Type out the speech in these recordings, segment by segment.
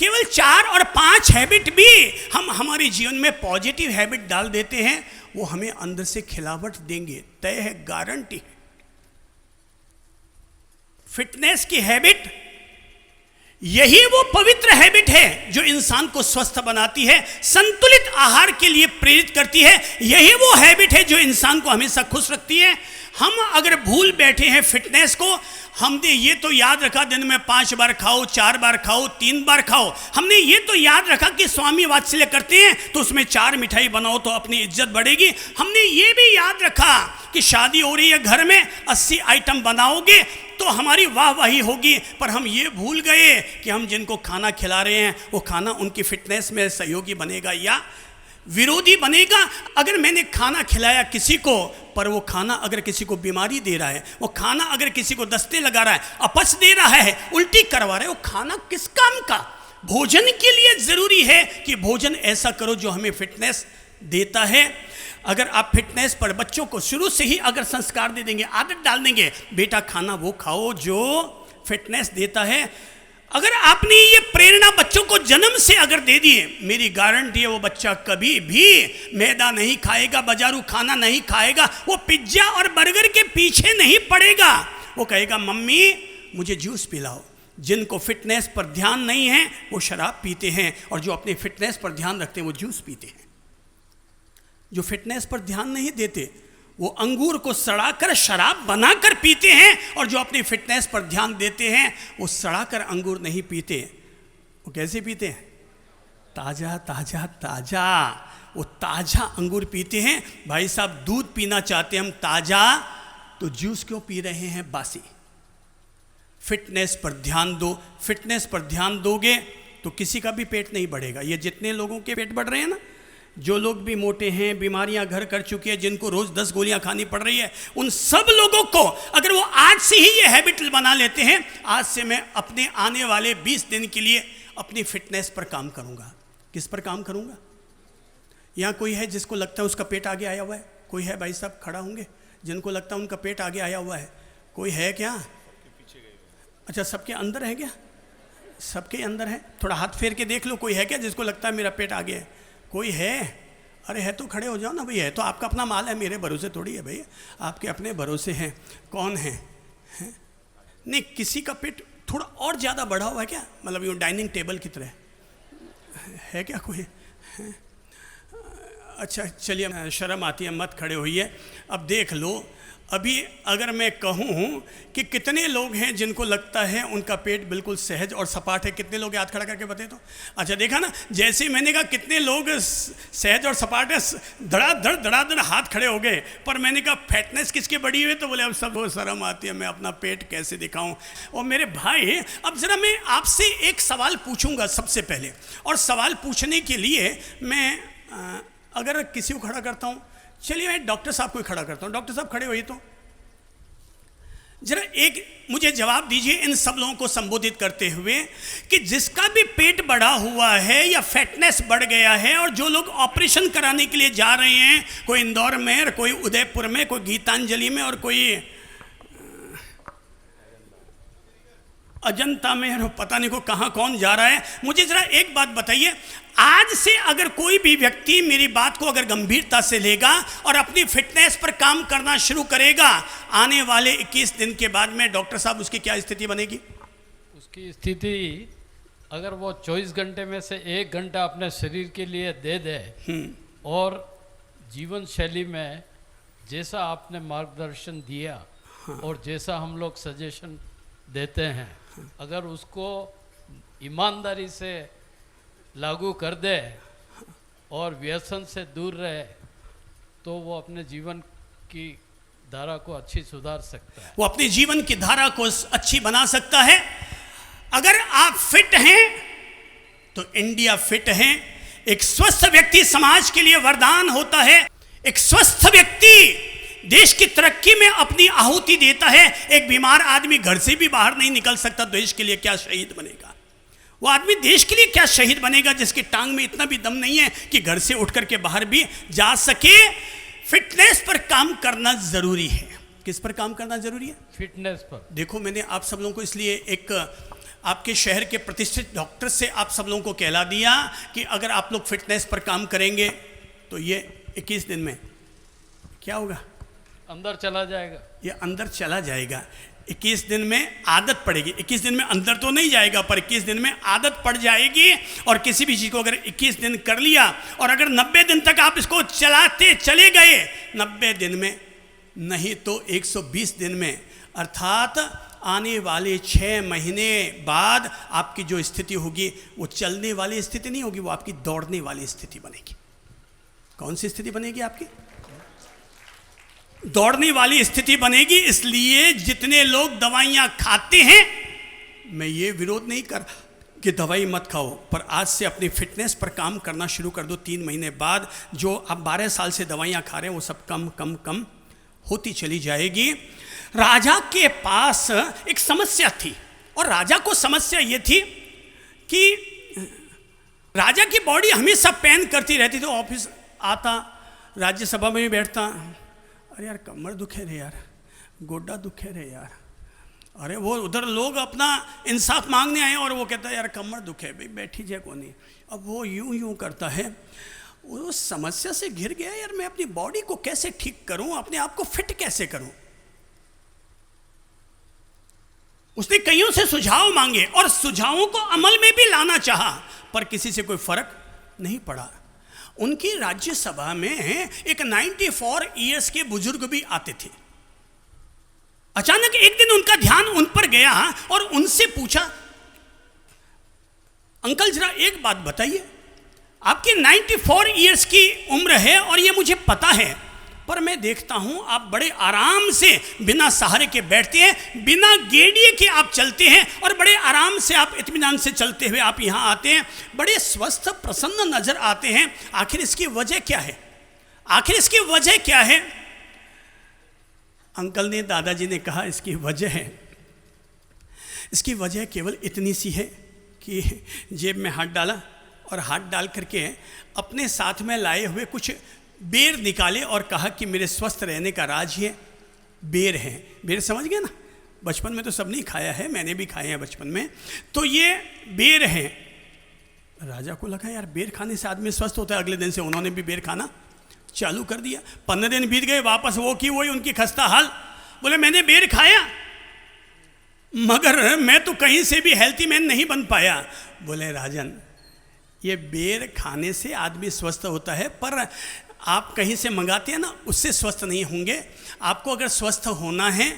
केवल 4 और 5 हैबिट भी हम हमारे जीवन में पॉजिटिव हैबिट डाल देते हैं, वो हमें अंदर से खिलावट देंगे, तय है, गारंटी है। फिटनेस की हैबिट, यही वो पवित्र हैबिट है जो इंसान को स्वस्थ बनाती है, संतुलित आहार के लिए प्रेरित करती है। यही वो हैबिट है जो इंसान को हमेशा खुश रखती है। हम अगर भूल बैठे हैं फिटनेस को, हमने ये तो याद रखा दिन में 5 बार खाओ, 4 बार खाओ, 3 बार खाओ, हमने ये तो याद रखा कि स्वामी वात्सल्य करते हैं तो उसमें 4 मिठाई बनाओ तो अपनी इज्जत बढ़ेगी। हमने ये भी याद रखा कि शादी हो रही है घर में, 80 आइटम बनाओगे तो हमारी वाहवाही होगी, पर हम ये भूल गए कि हम जिनको खाना खिला रहे हैं वो खाना उनकी फिटनेस में सहयोगी बनेगा या विरोधी बनेगा। अगर मैंने खाना खिलाया किसी को, पर वो खाना अगर किसी को बीमारी दे रहा है, वो खाना अगर किसी को दस्ते लगा रहा है, अपच दे रहा है, उल्टी करवा रहा है, वो खाना किस काम का? भोजन के लिए जरूरी है कि भोजन ऐसा करो जो हमें फिटनेस देता है। अगर आप फिटनेस पर बच्चों को शुरू से ही अगर संस्कार दे देंगे, आदत डाल देंगे, बेटा खाना वो खाओ जो फिटनेस देता है, अगर आपने ये प्रेरणा बच्चों को जन्म से अगर दे दिए, मेरी गारंटी है वो बच्चा कभी भी मैदा नहीं खाएगा, बाजारू खाना नहीं खाएगा, वो पिज्जा और बर्गर के पीछे नहीं पड़ेगा। वो कहेगा मम्मी मुझे जूस पिलाओ। जिनको फिटनेस पर ध्यान नहीं है वो शराब पीते हैं, और जो अपने फिटनेस पर ध्यान रखते हैं वो जूस पीते हैं। जो फिटनेस पर ध्यान नहीं देते वो अंगूर को सड़ाकर शराब बनाकर पीते हैं, और जो अपनी फिटनेस पर ध्यान देते हैं वो सड़ाकर अंगूर नहीं पीते। वो कैसे पीते हैं? ताज़ा ताज़ा ताज़ा, वो ताज़ा अंगूर पीते हैं। भाई साहब दूध पीना चाहते हैं हम ताज़ा, तो जूस क्यों पी रहे हैं बासी? फिटनेस पर ध्यान दो। फिटनेस पर ध्यान दोगे तो किसी का भी पेट नहीं बढ़ेगा। ये जितने लोगों के पेट बढ़ रहे हैं ना, जो लोग भी मोटे हैं, बीमारियां घर कर चुके हैं, जिनको रोज 10 गोलियां खानी पड़ रही है, उन सब लोगों को अगर वो आज से ही ये हैबिट बना लेते हैं, आज से मैं अपने आने वाले 20 दिन के लिए अपनी फिटनेस पर काम करूंगा। किस पर काम करूंगा? यहाँ कोई है जिसको लगता है उसका पेट आगे आया हुआ है? कोई है भाई साहब खड़ा होंगे जिनको लगता है उनका पेट आगे आया हुआ है? कोई है क्या? अच्छा, सबके अंदर है क्या? सबके अंदर है? थोड़ा हाथ फेर के देख लो, कोई है क्या जिसको लगता है मेरा पेट आगे है? कोई है? अरे है तो खड़े हो जाओ ना भाई। है तो आपका अपना माल है, मेरे भरोसे थोड़ी है भाई, आपके अपने भरोसे हैं। कौन है? नहीं, किसी का पेट थोड़ा और ज़्यादा बढ़ा हुआ है क्या? मतलब यूँ डाइनिंग टेबल की तरह है क्या कोई? है? अच्छा चलिए, शर्म आती है, मत खड़े होइए। अब देख लो, अभी अगर मैं कहूँ कि कितने लोग हैं जिनको लगता है उनका पेट बिल्कुल सहज और सपाट है, कितने लोग हाथ खड़ा करके बताए तो? अच्छा देखा ना, जैसे ही मैंने कहा कितने लोग सहज और सपाट है, धड़ाधड़ हाथ खड़े हो गए। पर मैंने कहा फिटनेस किसकी बड़ी हुई? तो बोले अब सब शर्म आती है, मैं अपना पेट कैसे दिखाऊं। और मेरे भाई, अब ज़रा मैं आपसे एक सवाल पूछूंगा सबसे पहले, और सवाल पूछने के लिए मैं अगर किसी को खड़ा करता हूँ, चलिए मैं डॉक्टर साहब को ही खड़ा करता हूँ। डॉक्टर साहब खड़े होइए तो जरा एक मुझे जवाब दीजिए इन सब लोगों को संबोधित करते हुए कि जिसका भी पेट बढ़ा हुआ है या फिटनेस बढ़ गया है, और जो लोग ऑपरेशन कराने के लिए जा रहे हैं, कोई इंदौर में, कोई उदयपुर में, कोई गीतांजलि में, और कोई अजंता में, और पता नहीं को कहाँ कौन जा रहा है। मुझे जरा एक बात बताइए, आज से अगर कोई भी व्यक्ति मेरी बात को अगर गंभीरता से लेगा और अपनी फिटनेस पर काम करना शुरू करेगा, आने वाले 21 दिन के बाद में डॉक्टर साहब उसकी क्या स्थिति बनेगी? उसकी स्थिति अगर वो 24 घंटे में से 1 घंटा अपने शरीर के लिए दे दे, और जीवन शैली में जैसा आपने मार्गदर्शन दिया और जैसा हम लोग सजेशन देते हैं, अगर उसको ईमानदारी से लागू कर दे और व्यसन से दूर रहे, तो वो अपने जीवन की धारा को अच्छी सुधार सकता है। वो अपने जीवन की धारा को अच्छी बना सकता है। अगर आप फिट हैं तो इंडिया फिट है। एक स्वस्थ व्यक्ति समाज के लिए वरदान होता है। एक स्वस्थ व्यक्ति देश की तरक्की में अपनी आहुति देता है। एक बीमार आदमी घर से भी बाहर नहीं निकल सकता, देश के लिए क्या शहीद बनेगा? वो आदमी देश के लिए क्या शहीद बनेगा जिसकी टांग में इतना भी दम नहीं है कि घर से उठ करके बाहर भी जा सके। फिटनेस पर काम करना जरूरी है, किस पर काम करना जरूरी है? फिटनेस पर। देखो, मैंने आप सब लोगों को इसलिए एक आपके शहर के प्रतिष्ठित डॉक्टर से आप सब लोगों को कहला दिया कि अगर आप लोग फिटनेस पर काम करेंगे तो ये 21 दिन में क्या होगा? अंदर चला जाएगा। ये अंदर चला जाएगा। 21 दिन में आदत पड़ेगी। 21 दिन में अंदर तो नहीं जाएगा, पर 21 दिन में आदत पड़ जाएगी। और किसी भी चीज़ को अगर 21 दिन कर लिया और अगर 90 दिन तक आप इसको चलाते चले गए, 90 दिन में नहीं तो 120 दिन में, अर्थात आने वाले 6 महीने बाद आपकी जो स्थिति होगी वो चलने वाली स्थिति नहीं होगी, वो आपकी दौड़ने वाली स्थिति बनेगी। कौन सी स्थिति बनेगी? आपकी दौड़ने वाली स्थिति बनेगी। इसलिए जितने लोग दवाइयां खाते हैं, मैं ये विरोध नहीं कर कि दवाई मत खाओ, पर आज से अपनी फिटनेस पर काम करना शुरू कर दो। 3 महीने बाद जो आप 12 साल से दवाइयां खा रहे हैं वो सब कम कम कम होती चली जाएगी। राजा के पास एक समस्या थी, और राजा को समस्या ये थी कि राजा की बॉडी हमेशा पेन करती रहती थी। ऑफिस आता, राज्यसभा में भी बैठता, अरे यार कमर दुखे रे यार, गोड्डा दुखे रे यार, अरे वो उधर लोग अपना इंसाफ मांगने आए और वो कहता है यार कमर दुखे, भाई बैठी जाए को नहीं। अब वो यूं करता है, वो समस्या से घिर गया, यार मैं अपनी बॉडी को कैसे ठीक करूं, अपने आप को फिट कैसे करूं। उसने कईयों से सुझाव मांगे और सुझावों को अमल में भी लाना चाहा, पर किसी से कोई फर्क नहीं पड़ा। उनकी राज्यसभा में एक 94 इयर्स के बुजुर्ग भी आते थे। अचानक एक दिन उनका ध्यान उन पर गया और उनसे पूछा, अंकल जरा एक बात बताइए, आपकी 94 इयर्स की उम्र है और ये मुझे पता है, पर मैं देखता हूं आप बड़े आराम से बिना सहारे के बैठते हैं, बिना गेड़िए के आप चलते हैं और बड़े आराम से आप इत्मीनान से चलते हुए आप यहां आते हैं, बड़े स्वस्थ प्रसन्न नजर आते हैं। आखिर इसकी वजह क्या है? आखिर इसकी वजह क्या है? अंकल ने, दादाजी ने कहा, इसकी वजह है, इसकी वजह केवल इतनी सी है कि जेब में हाथ डाला और हाथ डाल करके अपने साथ में लाए हुए कुछ बेर निकाले और कहा कि मेरे स्वस्थ रहने का राज ये बेर है। बेर समझ गए ना? बचपन में तो सब नहीं खाया है, मैंने भी खाए हैं बचपन में। तो ये बेर है। राजा को लगा यार बेर खाने से आदमी स्वस्थ होता है। अगले दिन से उन्होंने भी बेर खाना चालू कर दिया। 15 दिन बीत गए, वापस वो की वही उनकी खस्ता हाल। बोले मैंने बेर खाया मगर मैं तो कहीं से भी हेल्थी मैन नहीं बन पाया। बोले राजन, ये बेर खाने से आदमी स्वस्थ होता है, पर आप कहीं से मंगाते हैं ना, उससे स्वस्थ नहीं होंगे। आपको अगर स्वस्थ होना है,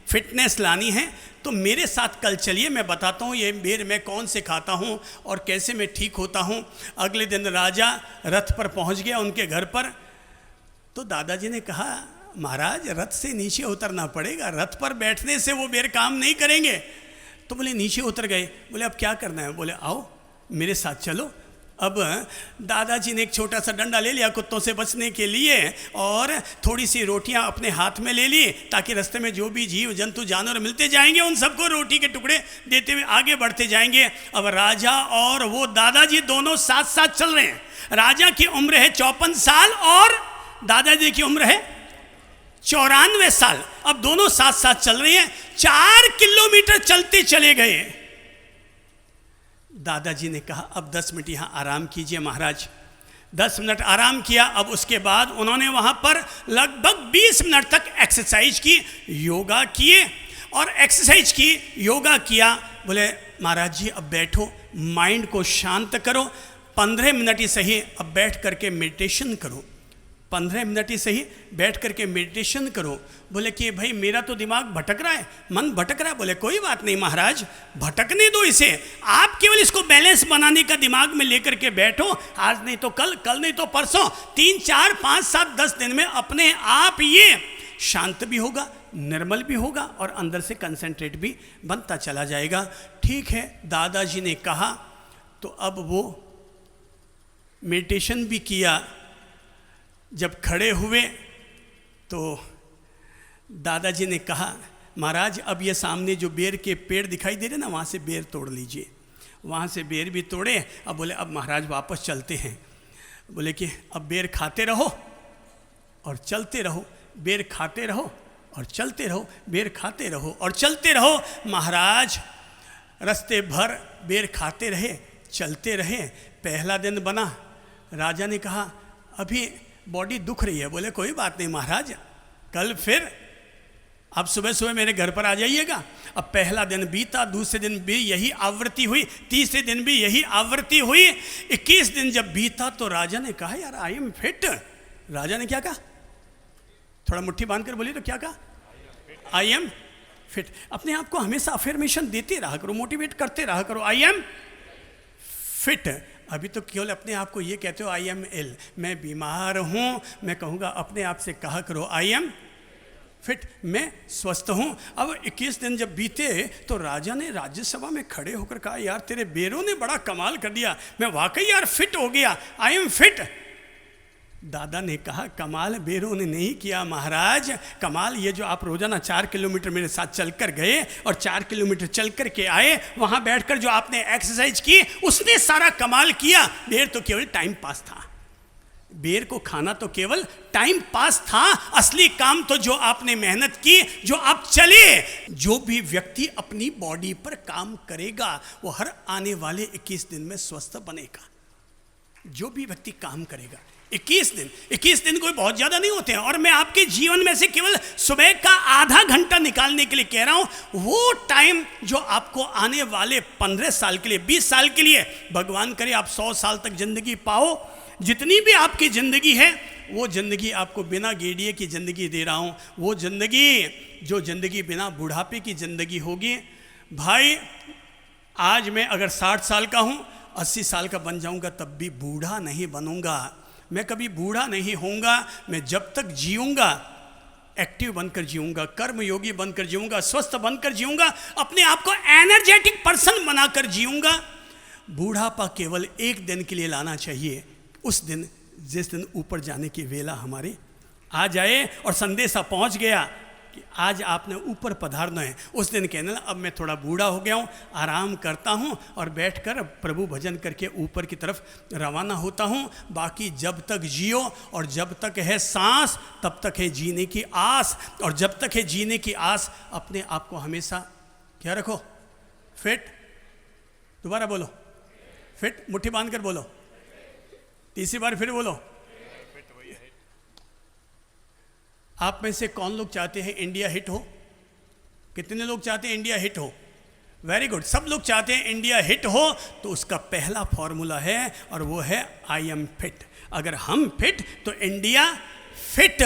फिटनेस लानी है, तो मेरे साथ कल चलिए, मैं बताता हूँ ये बेर मैं कौन से खाता हूँ और कैसे मैं ठीक होता हूँ। अगले दिन राजा रथ पर पहुँच गया उनके घर पर। तो दादाजी ने कहा, महाराज रथ से नीचे उतरना पड़ेगा, रथ पर बैठने से वो बेर काम नहीं करेंगे। तो बोले नीचे उतर गए। बोले अब क्या करना है? बोले आओ मेरे साथ चलो। अब दादाजी ने एक छोटा सा डंडा ले लिया कुत्तों से बचने के लिए और थोड़ी सी रोटियां अपने हाथ में ले ली, ताकि रास्ते में जो भी जीव जंतु जानवर मिलते जाएंगे उन सबको रोटी के टुकड़े देते हुए आगे बढ़ते जाएंगे। अब राजा और वो दादाजी दोनों साथ साथ चल रहे हैं। राजा की उम्र है 54 साल और दादाजी की उम्र है 94 साल। अब दोनों साथ साथ चल रहे हैं। 4 किलोमीटर चलते चले गए। दादाजी ने कहा अब 10 मिनट यहाँ आराम कीजिए महाराज। 10 मिनट आराम किया। अब उसके बाद उन्होंने वहाँ पर लगभग 20 मिनट तक एक्सरसाइज की, योगा किए और एक्सरसाइज की, योगा किया। बोले महाराज जी अब बैठो, माइंड को शांत करो, 15 मिनट ही सही अब बैठ करके मेडिटेशन करो, 15 मिनट ही सही बैठ करके मेडिटेशन करो। बोले कि भाई मेरा तो दिमाग भटक रहा है, मन भटक रहा है। बोले कोई बात नहीं महाराज, भटकने दो इसे, आप केवल इसको बैलेंस बनाने का दिमाग में लेकर के बैठो। आज नहीं तो कल, कल नहीं तो परसों, 3, 4, 5, 7, 10 दिन में अपने आप ये शांत भी होगा, निर्मल भी होगा और अंदर से कंसंट्रेट भी बनता चला जाएगा। ठीक है, दादाजी ने कहा। तो अब वो मेडिटेशन भी किया। जब खड़े हुए तो दादाजी ने कहा, महाराज अब ये सामने जो बेर के पेड़ दिखाई दे रहे ना, वहाँ से बेर तोड़ लीजिए। वहाँ से बेर भी तोड़े। अब बोले अब महाराज वापस चलते हैं। बोले कि अब बेर खाते रहो और चलते रहो, बेर खाते रहो और चलते रहो, बेर खाते रहो और चलते रहो। महाराज रास्ते भर बेर खाते रहे, चलते रहे। पहला दिन बना, राजा ने कहा अभी बॉडी दुख रही है। बोले कोई बात नहीं महाराज, कल फिर आप सुबह सुबह मेरे घर पर आ जाइएगा। अब पहला दिन बीता, दूसरे दिन भी यही आवृत्ति हुई, तीसरे दिन भी यही आवृत्ति हुई। 21 दिन जब बीता तो राजा ने कहा यार आई एम फिट। राजा ने क्या कहा, थोड़ा मुट्ठी बांध कर बोलिए तो क्या कहा, आई एम फिट। अपने आप को हमेशा अफर्मेशन देते रहा करो, मोटिवेट करते रहा करो, आई एम फिट। अभी तो केवल अपने आप को ये कहते हो आई एम इल, मैं बीमार हूँ। मैं कहूँगा अपने आप से कहा करो आई एम फिट, मैं स्वस्थ हूँ। अब 21 दिन जब बीते तो राजा ने राज्यसभा में खड़े होकर कहा यार तेरे बेरों ने बड़ा कमाल कर दिया, मैं वाकई यार फिट हो गया, आई एम फिट। दादा ने कहा कमाल बेरों ने नहीं किया महाराज, कमाल ये जो आप रोजाना 4 किलोमीटर मेरे साथ चल कर गए और 4 किलोमीटर चल कर के आए, वहाँ बैठकर जो आपने एक्सरसाइज की उसने सारा कमाल किया। बेर तो केवल टाइम पास था, बेर को खाना तो केवल टाइम पास था। असली काम तो जो आपने मेहनत की, जो आप चले। जो भी व्यक्ति अपनी बॉडी पर काम करेगा वो हर आने वाले 21 दिन में स्वस्थ बनेगा। जो भी व्यक्ति काम करेगा 21 दिन कोई बहुत ज्यादा नहीं होते हैं। और मैं आपके जीवन में से केवल सुबह का आधा घंटा निकालने के लिए कह रहा हूं। वो टाइम जो आपको आने वाले 15 साल के लिए, 20 साल के लिए, भगवान करे आप 100 साल तक जिंदगी पाओ, जितनी भी आपकी ज़िंदगी है वो ज़िंदगी आपको बिना गेड़िए की ज़िंदगी दे रहा हूँ। वो ज़िंदगी जो ज़िंदगी बिना बुढ़ापे की ज़िंदगी होगी। भाई आज मैं अगर 60 साल का हूँ, 80 साल का बन जाऊँगा तब भी बूढ़ा नहीं बनूँगा। मैं कभी बूढ़ा नहीं होऊंगा। मैं जब तक जीऊँगा एक्टिव बनकर जीऊँगा, कर्मयोगी बनकर जीऊँगा, स्वस्थ बनकर जीऊँगा, अपने आप को एनर्जेटिक पर्सन बनाकर जीऊँगा। बूढ़ापा केवल एक दिन के लिए लाना चाहिए, उस दिन जिस दिन ऊपर जाने की वेला हमारे आ जाए और संदेशा पहुंच गया कि आज आपने ऊपर पधारना है। उस दिन कहना अब मैं थोड़ा बूढ़ा हो गया हूँ, आराम करता हूँ और बैठकर प्रभु भजन करके ऊपर की तरफ रवाना होता हूँ। बाकी जब तक जियो और जब तक है सांस तब तक है जीने की आस, और जब तक है जीने की आस अपने आप को हमेशा क्या रखो, फिट। दोबारा बोलो, फिट। मुट्ठी बांध कर बोलो, तीसरी बार फिर बोलो। आप में से कौन लोग चाहते हैं इंडिया हिट हो? कितने लोग चाहते हैं इंडिया हिट हो? वेरी गुड, सब लोग चाहते हैं इंडिया हिट हो। तो उसका पहला फॉर्मूला है और वो है आई एम फिट। अगर हम फिट तो इंडिया फिट।